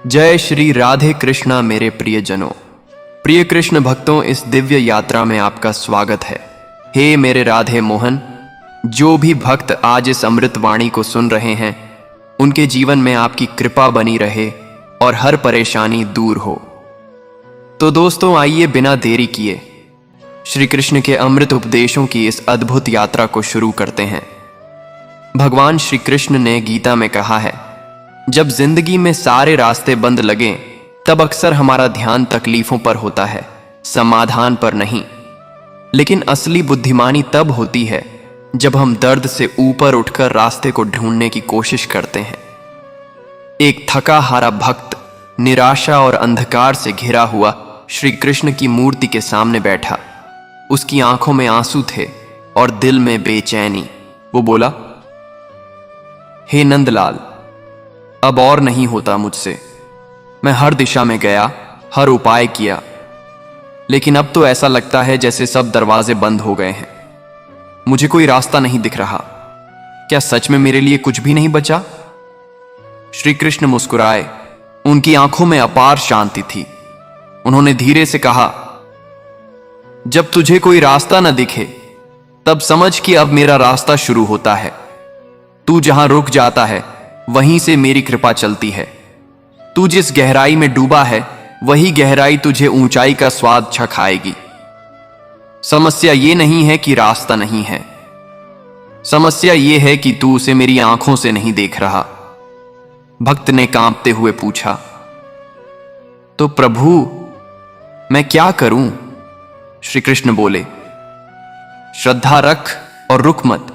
जय श्री राधे कृष्णा मेरे प्रियजनों। प्रिय कृष्ण भक्तों, इस दिव्य यात्रा में आपका स्वागत है। हे मेरे राधे मोहन, जो भी भक्त आज इस अमृत वाणी को सुन रहे हैं, उनके जीवन में आपकी कृपा बनी रहे और हर परेशानी दूर हो। तो दोस्तों, आइए बिना देरी किए श्री कृष्ण के अमृत उपदेशों की इस अद्भुत यात्रा को शुरू करते हैं। भगवान श्री कृष्ण ने गीता में कहा है, जब जिंदगी में सारे रास्ते बंद लगें, तब अक्सर हमारा ध्यान तकलीफों पर होता है, समाधान पर नहीं। लेकिन असली बुद्धिमानी तब होती है जब हम दर्द से ऊपर उठकर रास्ते को ढूंढने की कोशिश करते हैं। एक थका हारा भक्त निराशा और अंधकार से घिरा हुआ श्री कृष्ण की मूर्ति के सामने बैठा। उसकी आंखों में आंसू थे और दिल में बेचैनी। वो बोला, हे नंदलाल, अब और नहीं होता मुझसे। मैं हर दिशा में गया, हर उपाय किया, लेकिन अब तो ऐसा लगता है जैसे सब दरवाजे बंद हो गए हैं। मुझे कोई रास्ता नहीं दिख रहा। क्या सच में मेरे लिए कुछ भी नहीं बचा? श्री कृष्ण मुस्कुराए। उनकी आंखों में अपार शांति थी। उन्होंने धीरे से कहा, जब तुझे कोई रास्ता न दिखे, तब समझ कि अब मेरा रास्ता शुरू होता है। तू जहां रुक जाता है, वहीं से मेरी कृपा चलती है। तू जिस गहराई में डूबा है, वही गहराई तुझे ऊंचाई का स्वाद चखाएगी। समस्या ये नहीं है कि रास्ता नहीं है, समस्या ये है कि तू उसे मेरी आंखों से नहीं देख रहा। भक्त ने कांपते हुए पूछा, तो प्रभु, मैं क्या करूं? श्री कृष्ण बोले, श्रद्धा रख और रुक मत।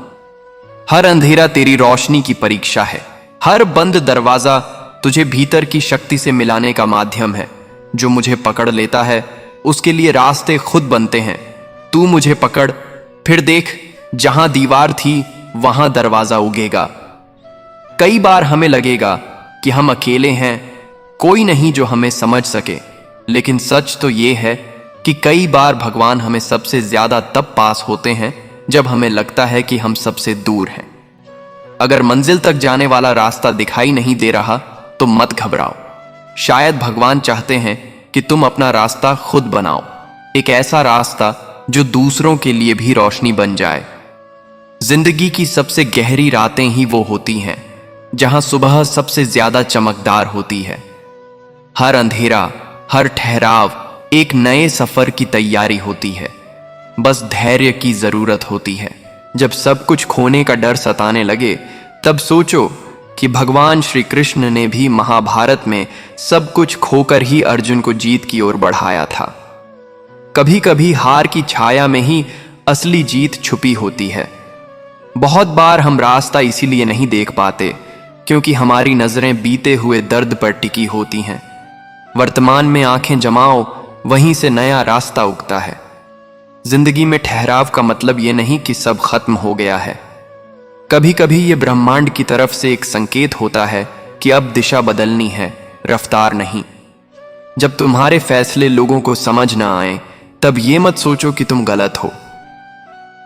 हर अंधेरा तेरी रोशनी की परीक्षा है। हर बंद दरवाजा तुझे भीतर की शक्ति से मिलाने का माध्यम है। जो मुझे पकड़ लेता है, उसके लिए रास्ते खुद बनते हैं। तू मुझे पकड़, फिर देख, जहां दीवार थी वहां दरवाजा उगेगा। कई बार हमें लगेगा कि हम अकेले हैं, कोई नहीं जो हमें समझ सके। लेकिन सच तो यह है कि कई बार भगवान हमें सबसे ज्यादा तब पास होते हैं जब हमें लगता है कि हम सबसे दूर हैं। अगर मंजिल तक जाने वाला रास्ता दिखाई नहीं दे रहा, तो मत घबराओ। शायद भगवान चाहते हैं कि तुम अपना रास्ता खुद बनाओ, एक ऐसा रास्ता जो दूसरों के लिए भी रोशनी बन जाए। जिंदगी की सबसे गहरी रातें ही वो होती हैं जहां सुबह सबसे ज्यादा चमकदार होती है। हर अंधेरा, हर ठहराव एक नए सफर की तैयारी होती है। बस धैर्य की जरूरत होती है। जब सब कुछ खोने का डर सताने लगे, तब सोचो कि भगवान श्री कृष्ण ने भी महाभारत में सब कुछ खोकर ही अर्जुन को जीत की ओर बढ़ाया था। कभी कभी हार की छाया में ही असली जीत छुपी होती है। बहुत बार हम रास्ता इसीलिए नहीं देख पाते क्योंकि हमारी नजरें बीते हुए दर्द पर टिकी होती हैं। वर्तमान में आंखें जमाओ, वहीं से नया रास्ता उगता है। जिंदगी में ठहराव का मतलब यह नहीं कि सब खत्म हो गया है। कभी कभी यह ब्रह्मांड की तरफ से एक संकेत होता है कि अब दिशा बदलनी है, रफ्तार नहीं। जब तुम्हारे फैसले लोगों को समझ ना आए, तब यह मत सोचो कि तुम गलत हो।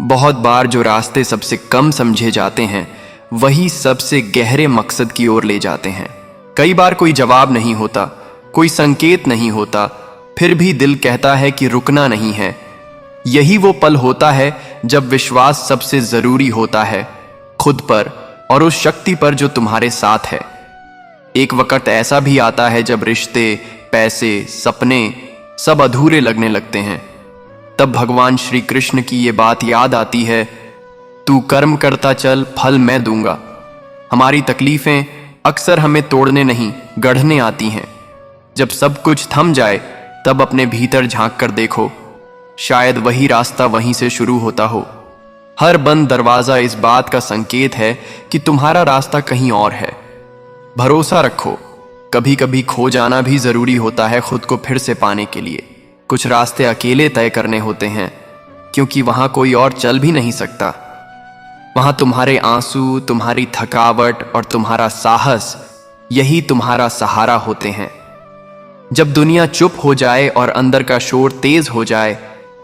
बहुत बार जो रास्ते सबसे कम समझे जाते हैं, वही सबसे गहरे मकसद की ओर ले जाते हैं। कई बार कोई जवाब नहीं होता, कोई संकेत नहीं होता, फिर भी दिल कहता है कि रुकना नहीं है। यही वो पल होता है जब विश्वास सबसे जरूरी होता है, खुद पर और उस शक्ति पर जो तुम्हारे साथ है। एक वक्त ऐसा भी आता है जब रिश्ते, पैसे, सपने सब अधूरे लगने लगते हैं। तब भगवान श्री कृष्ण की ये बात याद आती है, तू कर्म करता चल, फल मैं दूंगा। हमारी तकलीफें अक्सर हमें तोड़ने नहीं, गढ़ने आती हैं। जब सब कुछ थम जाए, तब अपने भीतर झांक कर देखो, शायद वही रास्ता वहीं से शुरू होता हो। हर बंद दरवाजा इस बात का संकेत है कि तुम्हारा रास्ता कहीं और है। भरोसा रखो, कभी कभी खो जाना भी जरूरी होता है खुद को फिर से पाने के लिए। कुछ रास्ते अकेले तय करने होते हैं क्योंकि वहां कोई और चल भी नहीं सकता। वहां तुम्हारे आंसू, तुम्हारी थकावट और तुम्हारा साहस, यही तुम्हारा सहारा होते हैं। जब दुनिया चुप हो जाए और अंदर का शोर तेज हो जाए,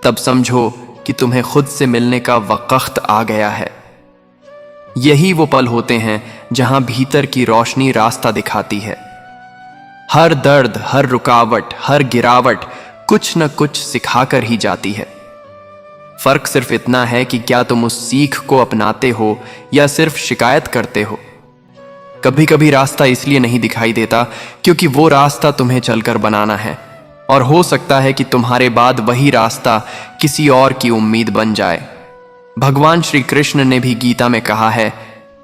तब समझो कि तुम्हें खुद से मिलने का वक्त आ गया है। यही वो पल होते हैं जहां भीतर की रोशनी रास्ता दिखाती है। हर दर्द, हर रुकावट, हर गिरावट कुछ न कुछ सिखाकर ही जाती है। फर्क सिर्फ इतना है कि क्या तुम उस सीख को अपनाते हो या सिर्फ शिकायत करते हो। कभी कभी रास्ता इसलिए नहीं दिखाई देता क्योंकि वो रास्ता तुम्हें चलकर बनाना है, और हो सकता है कि तुम्हारे बाद वही रास्ता किसी और की उम्मीद बन जाए। भगवान श्री कृष्ण ने भी गीता में कहा है,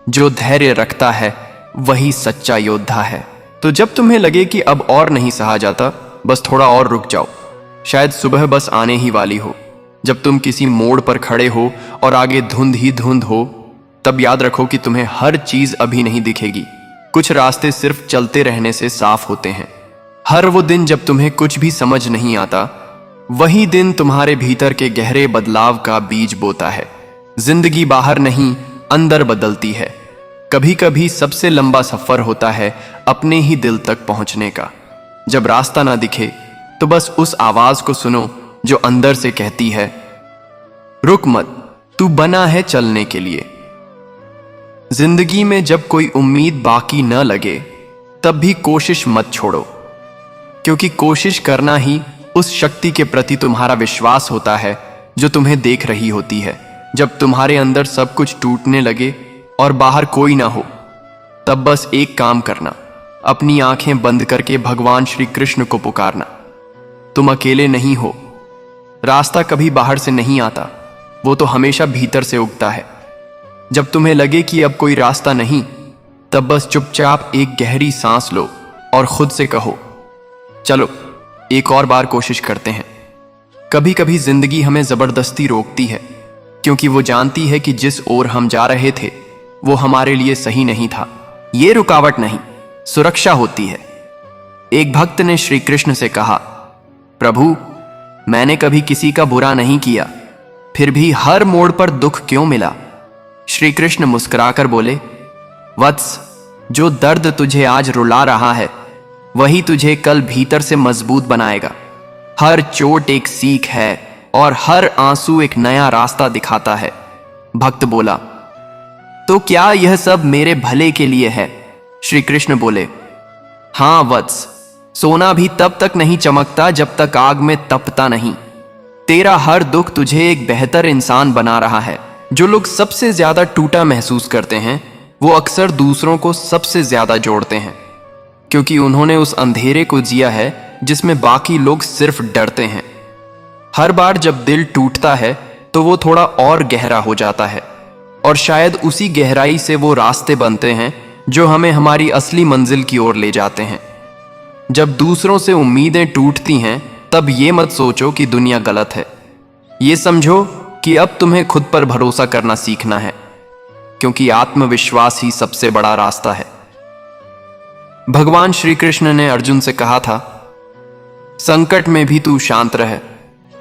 जो धैर्य रखता है वही सच्चा योद्धा है। तो जब तुम्हें लगे कि अब और नहीं सहा जाता, बस थोड़ा और रुक जाओ। शायद सुबह बस आने ही वाली हो। जब तुम किसी मोड़ पर खड़े हो और आगे धुंध ही धुंध हो, तब याद रखो कि तुम्हें हर चीज अभी नहीं दिखेगी। कुछ रास्ते सिर्फ चलते रहने से साफ होते हैं। हर वो दिन जब तुम्हें कुछ भी समझ नहीं आता, वही दिन तुम्हारे भीतर के गहरे बदलाव का बीज बोता है। जिंदगी बाहर नहीं, अंदर बदलती है। कभी कभी सबसे लंबा सफर होता है अपने ही दिल तक पहुंचने का। जब रास्ता ना दिखे तो बस उस आवाज को सुनो जो अंदर से कहती है, रुक मत, तू बना है चलने के लिए। जिंदगी में जब कोई उम्मीद बाकी न लगे, तब भी कोशिश मत छोड़ो, क्योंकि कोशिश करना ही उस शक्ति के प्रति तुम्हारा विश्वास होता है जो तुम्हें देख रही होती है। जब तुम्हारे अंदर सब कुछ टूटने लगे और बाहर कोई ना हो, तब बस एक काम करना, अपनी आंखें बंद करके भगवान श्री कृष्ण को पुकारना। तुम अकेले नहीं हो। रास्ता कभी बाहर से नहीं आता, वो तो हमेशा भीतर से उगता है। जब तुम्हें लगे कि अब कोई रास्ता नहीं, तब बस चुपचाप एक गहरी सांस लो और खुद से कहो, चलो एक और बार कोशिश करते हैं। कभी कभी जिंदगी हमें जबरदस्ती रोकती है, क्योंकि वो जानती है कि जिस ओर हम जा रहे थे वो हमारे लिए सही नहीं था। ये रुकावट नहीं, सुरक्षा होती है। एक भक्त ने श्री कृष्ण से कहा, प्रभु, मैंने कभी किसी का बुरा नहीं किया, फिर भी हर मोड़ पर दुख क्यों मिला? श्री कृष्ण मुस्कुराकर बोले, वत्स, जो दर्द तुझे आज रुला रहा है वही तुझे कल भीतर से मजबूत बनाएगा। हर चोट एक सीख है और हर आंसू एक नया रास्ता दिखाता है। भक्त बोला, तो क्या यह सब मेरे भले के लिए है? श्री कृष्ण बोले, हां वत्स, सोना भी तब तक नहीं चमकता जब तक आग में तपता नहीं। तेरा हर दुख तुझे एक बेहतर इंसान बना रहा है। जो लोग सबसे ज्यादा टूटा महसूस करते हैं, वो अक्सर दूसरों को सबसे ज्यादा जोड़ते हैं, क्योंकि उन्होंने उस अंधेरे को जिया है जिसमें बाकी लोग सिर्फ डरते हैं। हर बार जब दिल टूटता है तो वो थोड़ा और गहरा हो जाता है, और शायद उसी गहराई से वो रास्ते बनते हैं जो हमें हमारी असली मंजिल की ओर ले जाते हैं। जब दूसरों से उम्मीदें टूटती हैं, तब ये मत सोचो कि दुनिया गलत है। ये समझो कि अब तुम्हें खुद पर भरोसा करना सीखना है, क्योंकि आत्मविश्वास ही सबसे बड़ा रास्ता है। भगवान श्री कृष्ण ने अर्जुन से कहा था, संकट में भी तू शांत रह।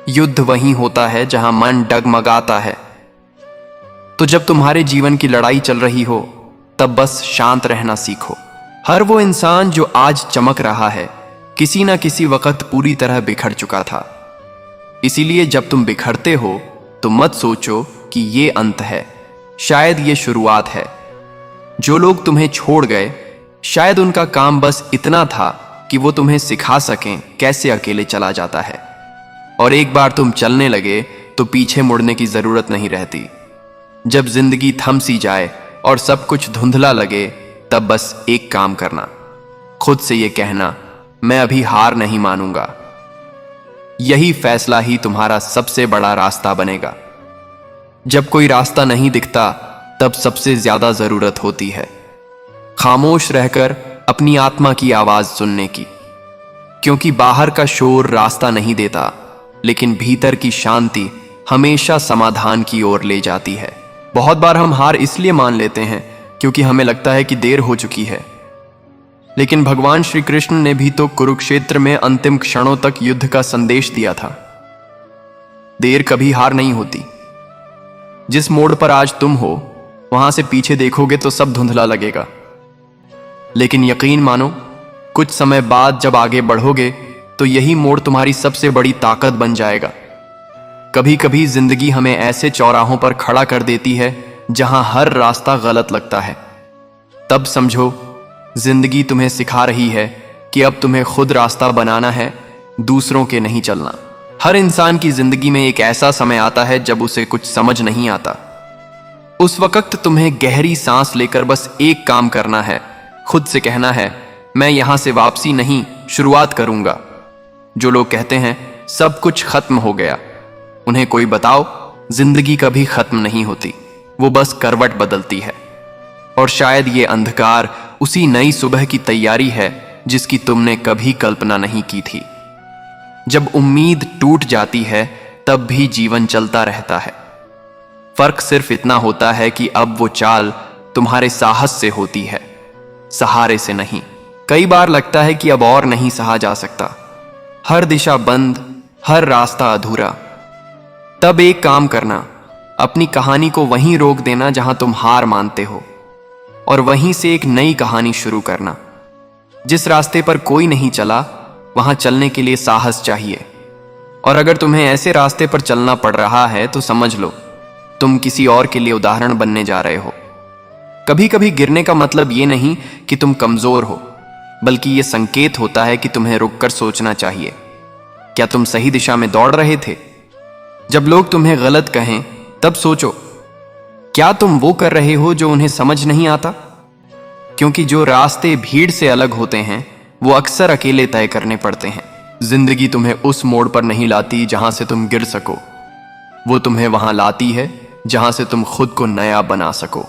युद्ध वहीं होता है जहां मन डगमगाता है। तो जब तुम्हारे जीवन की लड़ाई चल रही हो, तब बस शांत रहना सीखो। हर वो इंसान जो आज चमक रहा है, किसी ना किसी वक्त पूरी तरह बिखर चुका था। इसीलिए जब तुम बिखरते हो तो मत सोचो कि ये अंत है, शायद ये शुरुआत है। जो लोग तुम्हें छोड़ गए, शायद उनका काम बस इतना था कि वो तुम्हें सिखा सकें कैसे अकेले चला जाता है। और एक बार तुम चलने लगे तो पीछे मुड़ने की जरूरत नहीं रहती। जब जिंदगी थम सी जाए और सब कुछ धुंधला लगे, तब बस एक काम करना, खुद से ये कहना, मैं अभी हार नहीं मानूंगा। यही फैसला ही तुम्हारा सबसे बड़ा रास्ता बनेगा। जब कोई रास्ता नहीं दिखता, तब सबसे ज्यादा जरूरत होती है खामोश रहकर अपनी आत्मा की आवाज सुनने की, क्योंकि बाहर का शोर रास्ता नहीं देता, लेकिन भीतर की शांति हमेशा समाधान की ओर ले जाती है। बहुत बार हम हार इसलिए मान लेते हैं क्योंकि हमें लगता है कि देर हो चुकी है, लेकिन भगवान श्री कृष्ण ने भी तो कुरुक्षेत्र में अंतिम क्षणों तक युद्ध का संदेश दिया था। देर कभी हार नहीं होती। जिस मोड़ पर आज तुम हो, वहां से पीछे देखोगे तो सब धुंधला लगेगा, लेकिन यकीन मानो, कुछ समय बाद जब आगे बढ़ोगे तो यही मोड़ तुम्हारी सबसे बड़ी ताकत बन जाएगा। कभी कभी जिंदगी हमें ऐसे चौराहों पर खड़ा कर देती है जहां हर रास्ता गलत लगता है। तब समझो, जिंदगी तुम्हें सिखा रही है कि अब तुम्हें खुद रास्ता बनाना है, दूसरों के नहीं चलना। हर इंसान की जिंदगी में एक ऐसा समय आता है जब उसे कुछ समझ नहीं आता। उस वक्त तुम्हें गहरी सांस लेकर बस एक काम करना है, खुद से कहना है, मैं यहां से वापसी नहीं, शुरुआत करूंगा। जो लोग कहते हैं सब कुछ खत्म हो गया, उन्हें कोई बताओ, जिंदगी कभी खत्म नहीं होती, वो बस करवट बदलती है। और शायद ये अंधकार उसी नई सुबह की तैयारी है जिसकी तुमने कभी कल्पना नहीं की थी। जब उम्मीद टूट जाती है तब भी जीवन चलता रहता है। फर्क सिर्फ इतना होता है कि अब वो चाल तुम्हारे साहस से होती है, सहारे से नहीं। कई बार लगता है कि अब और नहीं सहा जा सकता, हर दिशा बंद, हर रास्ता अधूरा। तब एक काम करना, अपनी कहानी को वहीं रोक देना जहां तुम हार मानते हो, और वहीं से एक नई कहानी शुरू करना। जिस रास्ते पर कोई नहीं चला वहां चलने के लिए साहस चाहिए। और अगर तुम्हें ऐसे रास्ते पर चलना पड़ रहा है तो समझ लो तुम किसी और के लिए उदाहरण बनने जा रहे हो। कभी कभी गिरने का मतलब ये नहीं कि तुम कमजोर हो, बल्कि ये संकेत होता है कि तुम्हें रुककर सोचना चाहिए, क्या तुम सही दिशा में दौड़ रहे थे? जब लोग तुम्हें गलत कहें तब सोचो, क्या तुम वो कर रहे हो जो उन्हें समझ नहीं आता? क्योंकि जो रास्ते भीड़ से अलग होते हैं वो अक्सर अकेले तय करने पड़ते हैं। जिंदगी तुम्हें उस मोड़ पर नहीं लाती जहां से तुम गिर सको, वो तुम्हें वहां लाती है जहां से तुम खुद को नया बना सको।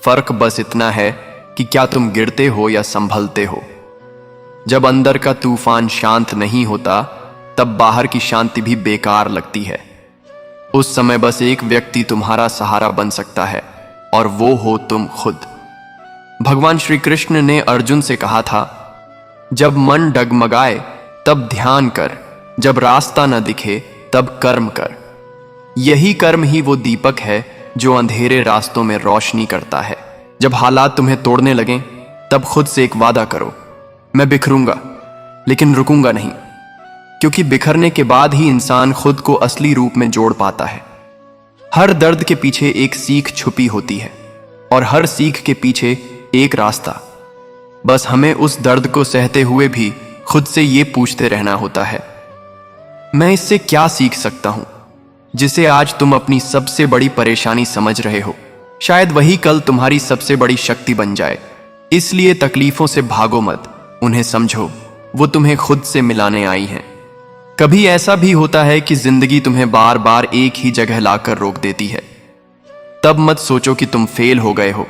फर्क बस इतना है कि क्या तुम गिरते हो या संभलते हो। जब अंदर का तूफान शांत नहीं होता तब बाहर की शांति भी बेकार लगती है। उस समय बस एक व्यक्ति तुम्हारा सहारा बन सकता है, और वो हो तुम खुद। भगवान श्री कृष्ण ने अर्जुन से कहा था, जब मन डगमगाए तब ध्यान कर, जब रास्ता न दिखे तब कर्म कर। यही कर्म ही वो दीपक है जो अंधेरे रास्तों में रोशनी करता है। जब हालात तुम्हें तोड़ने लगें तब खुद से एक वादा करो, मैं बिखरूंगा लेकिन रुकूंगा नहीं। क्योंकि बिखरने के बाद ही इंसान खुद को असली रूप में जोड़ पाता है। हर दर्द के पीछे एक सीख छुपी होती है, और हर सीख के पीछे एक रास्ता। बस हमें उस दर्द को सहते हुए भी खुद से ये पूछते रहना होता है, मैं इससे क्या सीख सकता हूं, जिसे आज तुम अपनी सबसे बड़ी परेशानी समझ रहे हो। शायद वही कल तुम्हारी सबसे बड़ी शक्ति बन जाए। इसलिए तकलीफों से भागो मत, उन्हें समझो, वो तुम्हें खुद से मिलाने आई हैं। कभी ऐसा भी होता है कि जिंदगी तुम्हें बार बार एक ही जगह लाकर रोक देती है। तब मत सोचो कि तुम फेल हो गए हो,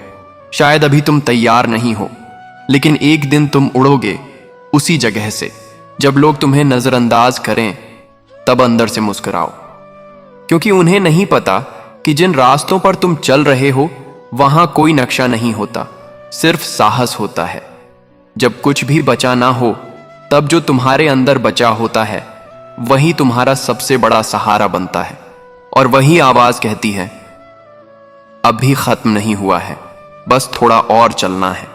शायद अभी तुम तैयार नहीं हो, लेकिन एक दिन तुम उड़ोगे उसी जगह से। जब लोग तुम्हें नजरअंदाज करें तब अंदर से मुस्कुराओ, क्योंकि उन्हें नहीं पता कि जिन रास्तों पर तुम चल रहे हो वहां कोई नक्शा नहीं होता, सिर्फ साहस होता है। जब कुछ भी बचा ना हो तब जो तुम्हारे अंदर बचा होता है वही तुम्हारा सबसे बड़ा सहारा बनता है। और वही आवाज कहती है, अभी खत्म नहीं हुआ है, बस थोड़ा और चलना है।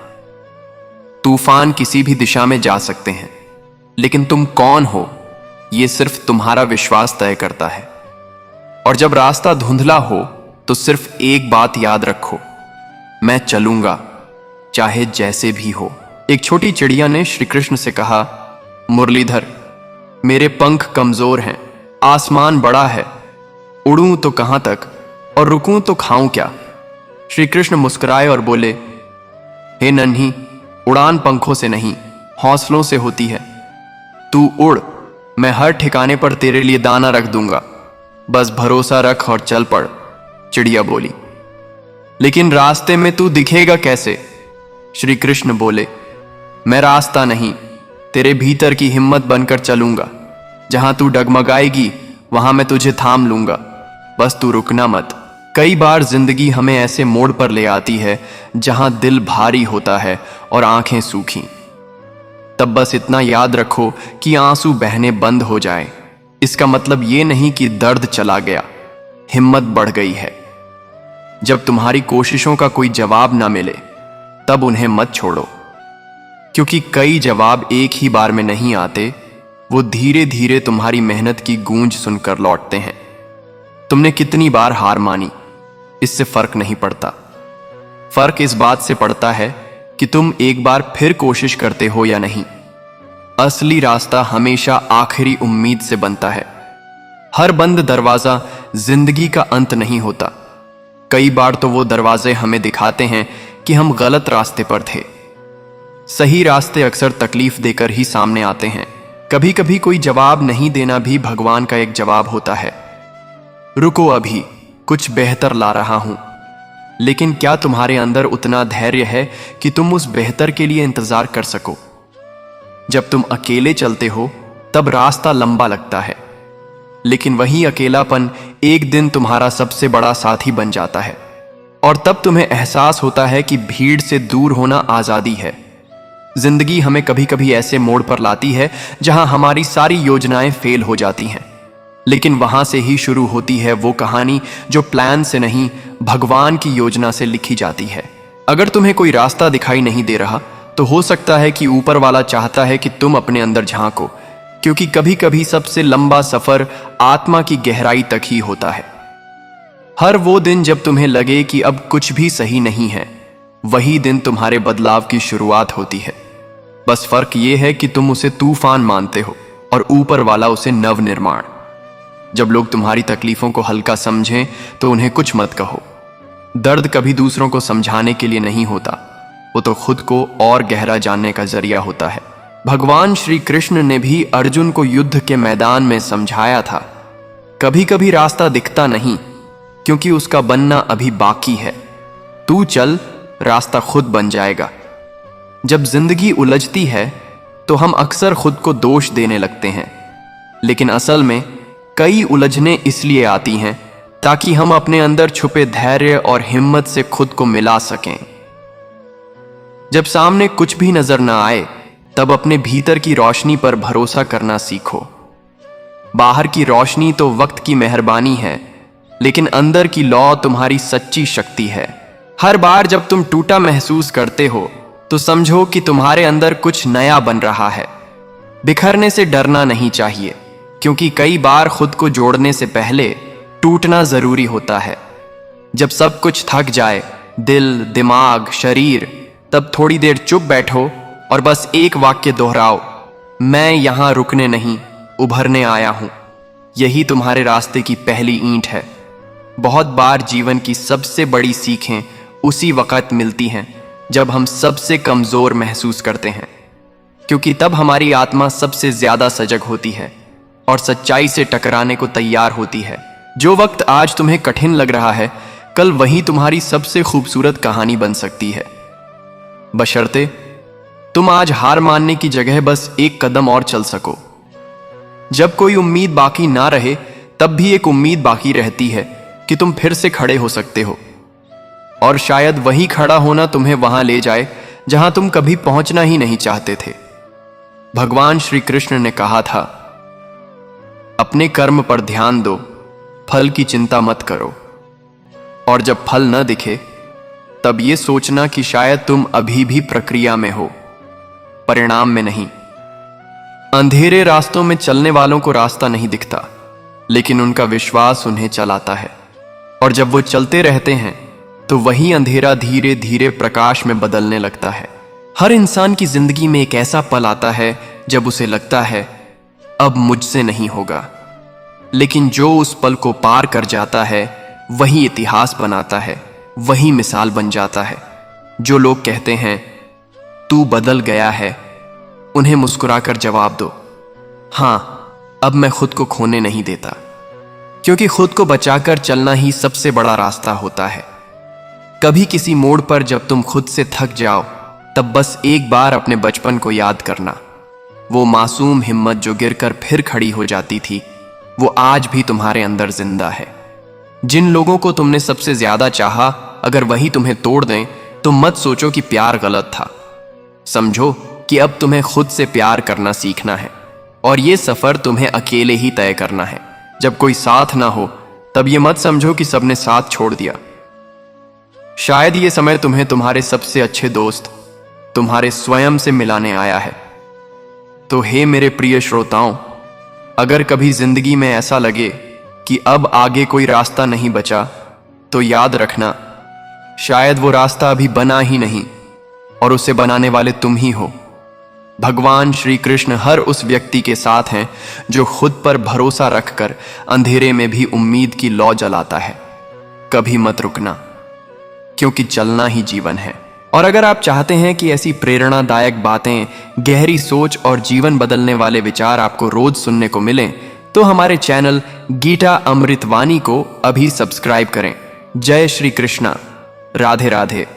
तूफान किसी भी दिशा में जा सकते हैं, लेकिन तुम कौन हो ये सिर्फ तुम्हारा विश्वास तय करता है। और जब रास्ता धुंधला हो तो सिर्फ एक बात याद रखो, मैं चलूंगा चाहे जैसे भी हो। एक छोटी चिड़िया ने श्री कृष्ण से कहा, मुरलीधर, मेरे पंख कमजोर हैं, आसमान बड़ा है, उड़ूं तो कहां तक और रुकूं तो खाऊं क्या? श्री कृष्ण मुस्कुराए और बोले, हे नन्ही, उड़ान पंखों से नहीं हौसलों से होती है। तू उड़, मैं हर ठिकाने पर तेरे लिए दाना रख दूंगा, बस भरोसा रख और चल पड़। चिड़िया बोली, लेकिन रास्ते में तू दिखेगा कैसे? श्री कृष्ण बोले, मैं रास्ता नहीं, तेरे भीतर की हिम्मत बनकर चलूंगा। जहां तू डगमगाएगी वहां मैं तुझे थाम लूंगा, बस तू रुकना मत। कई बार जिंदगी हमें ऐसे मोड़ पर ले आती है जहां दिल भारी होता है और आंखें सूखी। तब बस इतना याद रखो कि आंसू बहने बंद हो जाए। इसका मतलब ये नहीं कि दर्द चला गया, हिम्मत बढ़ गई है। जब तुम्हारी कोशिशों का कोई जवाब ना मिले तब उन्हें मत छोड़ो, क्योंकि कई जवाब एक ही बार में नहीं आते, वो धीरे धीरे तुम्हारी मेहनत की गूंज सुनकर लौटते हैं। तुमने कितनी बार हार मानी, इससे फर्क नहीं पड़ता। फर्क इस बात से पड़ता है कि तुम एक बार फिर कोशिश करते हो या नहीं। असली रास्ता हमेशा आखिरी उम्मीद से बनता है। हर बंद दरवाजा जिंदगी का अंत नहीं होता। कई बार तो वो दरवाजे हमें दिखाते हैं कि हम गलत रास्ते पर थे। सही रास्ते अक्सर तकलीफ देकर ही सामने आते हैं। कभी कभी कोई जवाब नहीं देना भी भगवान का एक जवाब होता है। रुको, अभी कुछ बेहतर ला रहा हूं। लेकिन क्या तुम्हारे अंदर उतना धैर्य है कि तुम उस बेहतर के लिए इंतजार कर सको? जब तुम अकेले चलते हो तब रास्ता लंबा लगता है, लेकिन वही अकेलापन एक दिन तुम्हारा सबसे बड़ा साथी बन जाता है। और तब तुम्हें एहसास होता है कि भीड़ से दूर होना आजादी है। जिंदगी हमें कभी कभी ऐसे मोड़ पर लाती है जहां हमारी सारी योजनाएं फेल हो जाती हैं, लेकिन वहां से ही शुरू होती है वो कहानी जो प्लान से नहीं, भगवान की योजना से लिखी जाती है। अगर तुम्हें कोई रास्ता दिखाई नहीं दे रहा तो हो सकता है कि ऊपर वाला चाहता है कि तुम अपने अंदर झांको, क्योंकि कभी कभी सबसे लंबा सफर आत्मा की गहराई तक ही होता है। हर वो दिन जब तुम्हें लगे कि अब कुछ भी सही नहीं है, वही दिन तुम्हारे बदलाव की शुरुआत होती है। बस फर्क ये है कि तुम उसे तूफान मानते हो और ऊपर वाला उसे नव निर्माण। जब लोग तुम्हारी तकलीफों को हल्का समझें तो उन्हें कुछ मत कहो। दर्द कभी दूसरों को समझाने के लिए नहीं होता, वो तो खुद को और गहरा जानने का जरिया होता है। भगवान श्री कृष्ण ने भी अर्जुन को युद्ध के मैदान में समझाया था, कभी कभी रास्ता दिखता नहीं क्योंकि उसका बनना अभी बाकी है। तू चल, रास्ता खुद बन जाएगा। जब जिंदगी उलझती है तो हम अक्सर खुद को दोष देने लगते हैं, लेकिन असल में कई उलझने इसलिए आती हैं ताकि हम अपने अंदर छुपे धैर्य और हिम्मत से खुद को मिला सकें। जब सामने कुछ भी नजर ना आए तब अपने भीतर की रोशनी पर भरोसा करना सीखो। बाहर की रोशनी तो वक्त की मेहरबानी है, लेकिन अंदर की लौ तुम्हारी सच्ची शक्ति है। हर बार जब तुम टूटा महसूस करते हो तो समझो कि तुम्हारे अंदर कुछ नया बन रहा है। बिखरने से डरना नहीं चाहिए, क्योंकि कई बार खुद को जोड़ने से पहले टूटना जरूरी होता है। जब सब कुछ थक जाए, दिल, दिमाग, शरीर, तब थोड़ी देर चुप बैठो और बस एक वाक्य दोहराओ, मैं यहां रुकने नहीं, उभरने आया हूं। यही तुम्हारे रास्ते की पहली ईंट है। बहुत बार जीवन की सबसे बड़ी सीखें उसी वक्त मिलती हैं जब हम सबसे कमजोर महसूस करते हैं, क्योंकि तब हमारी आत्मा सबसे ज्यादा सजग होती है और सच्चाई से टकराने को तैयार होती है। जो वक्त आज तुम्हें कठिन लग रहा है, कल वही तुम्हारी सबसे खूबसूरत कहानी बन सकती है, बशर्ते तुम आज हार मानने की जगह बस एक कदम और चल सको। जब कोई उम्मीद बाकी ना रहे तब भी एक उम्मीद बाकी रहती है कि तुम फिर से खड़े हो सकते हो, और शायद वही खड़ा होना तुम्हें वहां ले जाए जहां तुम कभी पहुंचना ही नहीं चाहते थे। भगवान श्री कृष्ण ने कहा था, अपने कर्म पर ध्यान दो, फल की चिंता मत करो। और जब फल न दिखे तब यह सोचना कि शायद तुम अभी भी प्रक्रिया में हो, परिणाम में नहीं। अंधेरे रास्तों में चलने वालों को रास्ता नहीं दिखता, लेकिन उनका विश्वास उन्हें चलाता है। और जब वो चलते रहते हैं तो वही अंधेरा धीरे धीरे प्रकाश में बदलने लगता है। हर इंसान की जिंदगी में एक ऐसा पल आता है जब उसे लगता है अब मुझसे नहीं होगा, लेकिन जो उस पल को पार कर जाता है वही इतिहास बनाता है, वही मिसाल बन जाता है। जो लोग कहते हैं तू बदल गया है, उन्हें मुस्कुराकर जवाब दो, हां, अब मैं खुद को खोने नहीं देता, क्योंकि खुद को बचाकर चलना ही सबसे बड़ा रास्ता होता है। कभी किसी मोड़ पर जब तुम खुद से थक जाओ तब बस एक बार अपने बचपन को याद करना। वो मासूम हिम्मत जो गिरकर फिर खड़ी हो जाती थी, वो आज भी तुम्हारे अंदर जिंदा है। जिन लोगों को तुमने सबसे ज्यादा चाहा, अगर वही तुम्हें तोड़ दें तो मत सोचो कि प्यार गलत था। समझो कि अब तुम्हें खुद से प्यार करना सीखना है, और ये सफर तुम्हें अकेले ही तय करना है। जब कोई साथ ना हो तब ये मत समझो कि सबने साथ छोड़ दिया। शायद ये समय तुम्हें तुम्हारे सबसे अच्छे दोस्त, तुम्हारे स्वयं से मिलाने आया है। तो हे मेरे प्रिय श्रोताओं, अगर कभी जिंदगी में ऐसा लगे कि अब आगे कोई रास्ता नहीं बचा, तो याद रखना, शायद वो रास्ता अभी बना ही नहीं और उसे बनाने वाले तुम ही हो। भगवान श्री कृष्ण हर उस व्यक्ति के साथ हैं जो खुद पर भरोसा रखकर अंधेरे में भी उम्मीद की लौ जलाता है। कभी मत रुकना, क्योंकि चलना ही जीवन है। और अगर आप चाहते हैं कि ऐसी प्रेरणादायक बातें, गहरी सोच और जीवन बदलने वाले विचार आपको रोज सुनने को मिलें, तो हमारे चैनल गीता अमृतवाणी को अभी सब्सक्राइब करें। जय श्री कृष्णा, राधे राधे।